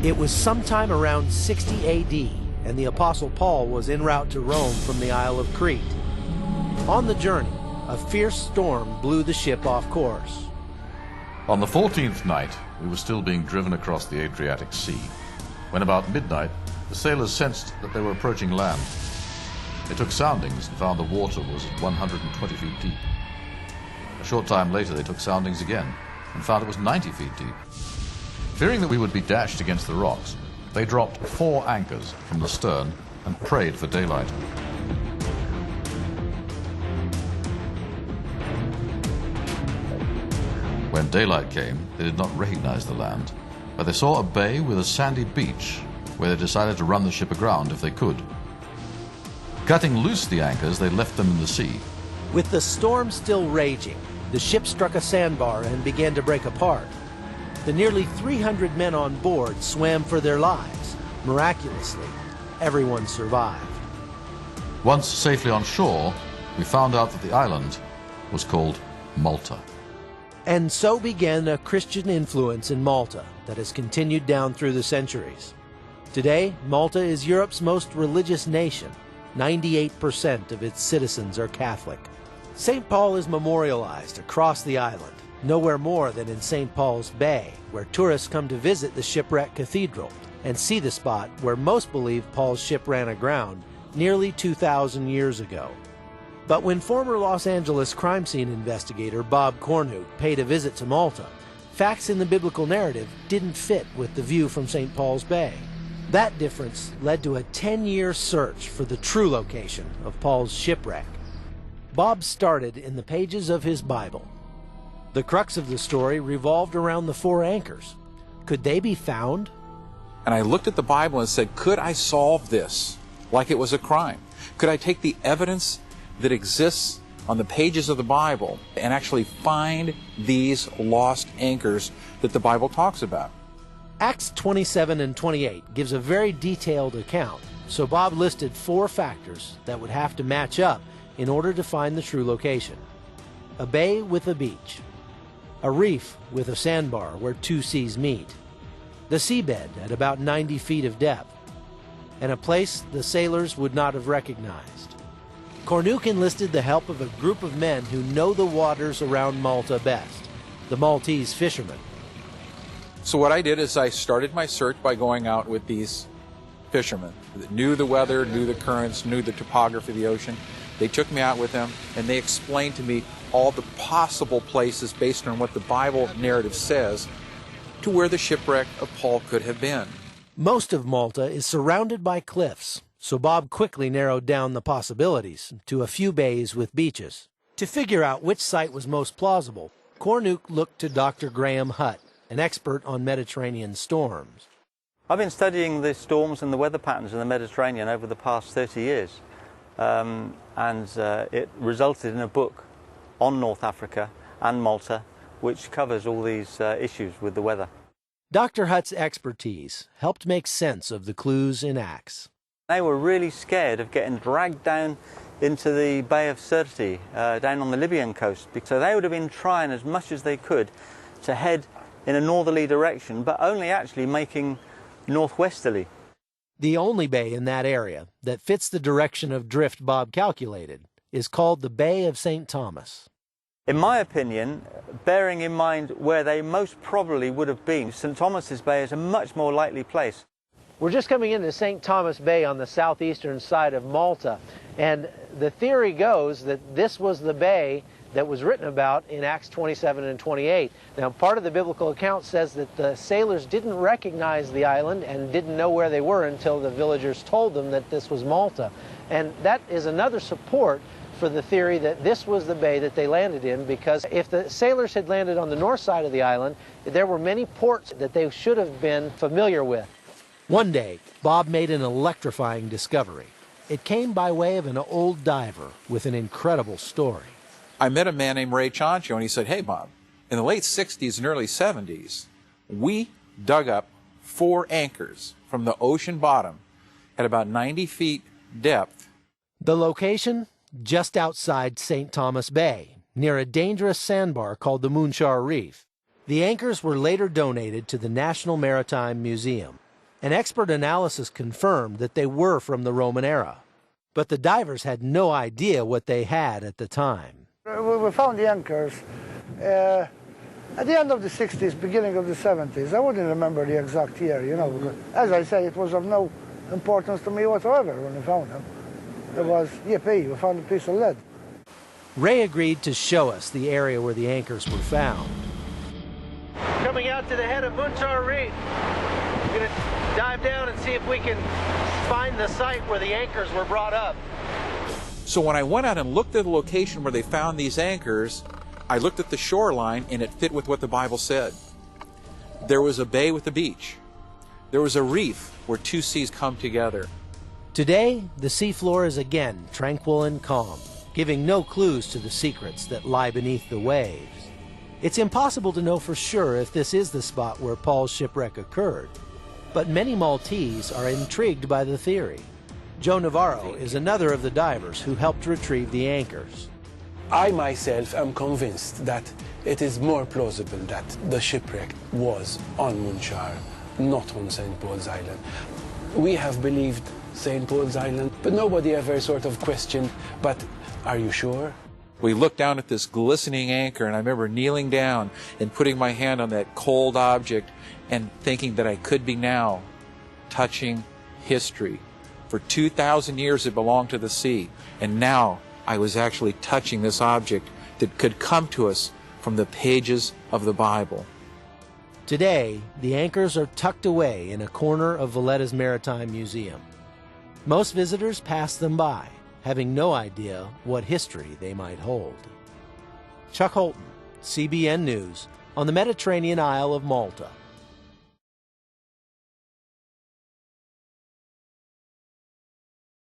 It was sometime around 60 AD, and the Apostle Paul was en route to Rome from the Isle of Crete. On the journey, a fierce storm blew the ship off course. On the 14th night, we were still being driven across the Adriatic Sea, when about midnight, the sailors sensed that they were approaching land. They took soundings and found the water was 120 feet deep. A short time later, they took soundings again and found it was 90 feet deep. Fearing that we would be dashed against the rocks, they dropped 4 anchors from the stern and prayed for daylight. When daylight came, they did not recognize the land, but they saw a bay with a sandy beach where they decided to run the ship aground if they could. Cutting loose the anchors, they left them in the sea. With the storm still raging, the ship struck a sandbar and began to break apart. The nearly 300 men on board swam for their lives. Miraculously, everyone survived. Once safely on shore, we found out that the island was called Malta. And so began a Christian influence in Malta that has continued down through the centuries. Today, Malta is Europe's most religious nation. 98% of its citizens are Catholic. St. Paul is memorialized across the island, nowhere more than in St. Paul's Bay, where tourists come to visit the Shipwreck Cathedral and see the spot where most believe Paul's ship ran aground nearly 2,000 years ago. But when former Los Angeles crime scene investigator Bob Cornuke paid a visit to Malta, facts in the biblical narrative didn't fit with the view from St. Paul's Bay. That difference led to a 10-year search for the true location of Paul's shipwreck. Bob started in the pages of his Bible. The crux of the story revolved around the 4 anchors. Could they be found? And I looked at the Bible and said, could I solve this like it was a crime? Could I take the evidence that exists on the pages of the Bible and actually find these lost anchors that the Bible talks about? Acts 27 and 28 gives a very detailed account, so Bob listed 4 factors that would have to match up in order to find the true location. A bay with a beach, a reef with a sandbar where 2 seas meet, the seabed at about 90 feet of depth, and a place the sailors would not have recognized. Cornuke enlisted the help of a group of men who know the waters around Malta best, the Maltese fishermen. So what I did is I started my search by going out with these fishermen that knew the weather, knew the currents, knew the topography of the ocean. They took me out with them and they explained to me all the possible places based on what the Bible narrative says to where the shipwreck of Paul could have been. Most of Malta is surrounded by cliffs, so Bob quickly narrowed down the possibilities to a few bays with beaches. To figure out which site was most plausible, Cornuke looked to Dr. Graham Hutt, an expert on Mediterranean storms. I've been studying the storms and the weather patterns in the Mediterranean over the past 30 years. It resulted in a book on North Africa and Malta, which covers all these issues with the weather. Dr. Hutt's expertise helped make sense of the clues in Acts. They were really scared of getting dragged down into the Bay of Sirte, down on the Libyan coast. So they would have been trying as much as they could to head in a northerly direction, but only actually making northwesterly. The only bay in that area that fits the direction of drift Bob calculated is called the Bay of St. Thomas. In my opinion, bearing in mind where they most probably would have been, St. Thomas's Bay is a much more likely place. We're just coming into St. Thomas Bay on the southeastern side of Malta, and the theory goes that this was the bay that was written about in Acts 27 and 28. Now, part of the biblical account says that the sailors didn't recognize the island and didn't know where they were until the villagers told them that this was Malta. And that is another support for the theory that this was the bay that they landed in, because if the sailors had landed on the north side of the island, there were many ports that they should have been familiar with. One day, Bob made an electrifying discovery. It came by way of an old diver with an incredible story. I met a man named Ray Chancho, and he said, hey, Bob, in the late 60s and early 70s, we dug up 4 anchors from the ocean bottom at about 90 feet depth. The location? Just outside St. Thomas Bay, near a dangerous sandbar called the Moonshar Reef. The anchors were later donated to the National Maritime Museum. An expert analysis confirmed that they were from the Roman era, but the divers had no idea what they had at the time. We found the anchors at the end of the 60s, beginning of the 70s. I wouldn't remember the exact year, you know. As I say, it was of no importance to me whatsoever when we found them. It was, yippee, we found a piece of lead. Ray agreed to show us the area where the anchors were found. Coming out to the head of Muntar Reef. We're going to dive down and see if we can find the site where the anchors were brought up. So when I went out and looked at the location where they found these anchors, I looked at the shoreline and it fit with what the Bible said. There was a bay with a beach. There was a reef where two seas come together. Today, the seafloor is again tranquil and calm, giving no clues to the secrets that lie beneath the waves. It's impossible to know for sure if this is the spot where Paul's shipwreck occurred, but many Maltese are intrigued by the theory. Joe Navarro is another of the divers who helped retrieve the anchors. I myself am convinced that it is more plausible that the shipwreck was on Munchar, not on St. Paul's Island. We have believed St. Paul's Island, but nobody ever sort of questioned, but are you sure? We looked down at this glistening anchor, and I remember kneeling down and putting my hand on that cold object and thinking that I could be now touching history. For 2,000 years it belonged to the sea, and now I was actually touching this object that could come to us from the pages of the Bible. Today, the anchors are tucked away in a corner of Valletta's Maritime Museum. Most visitors pass them by, having no idea what history they might hold. Chuck Holton, CBN News, on the Mediterranean Isle of Malta.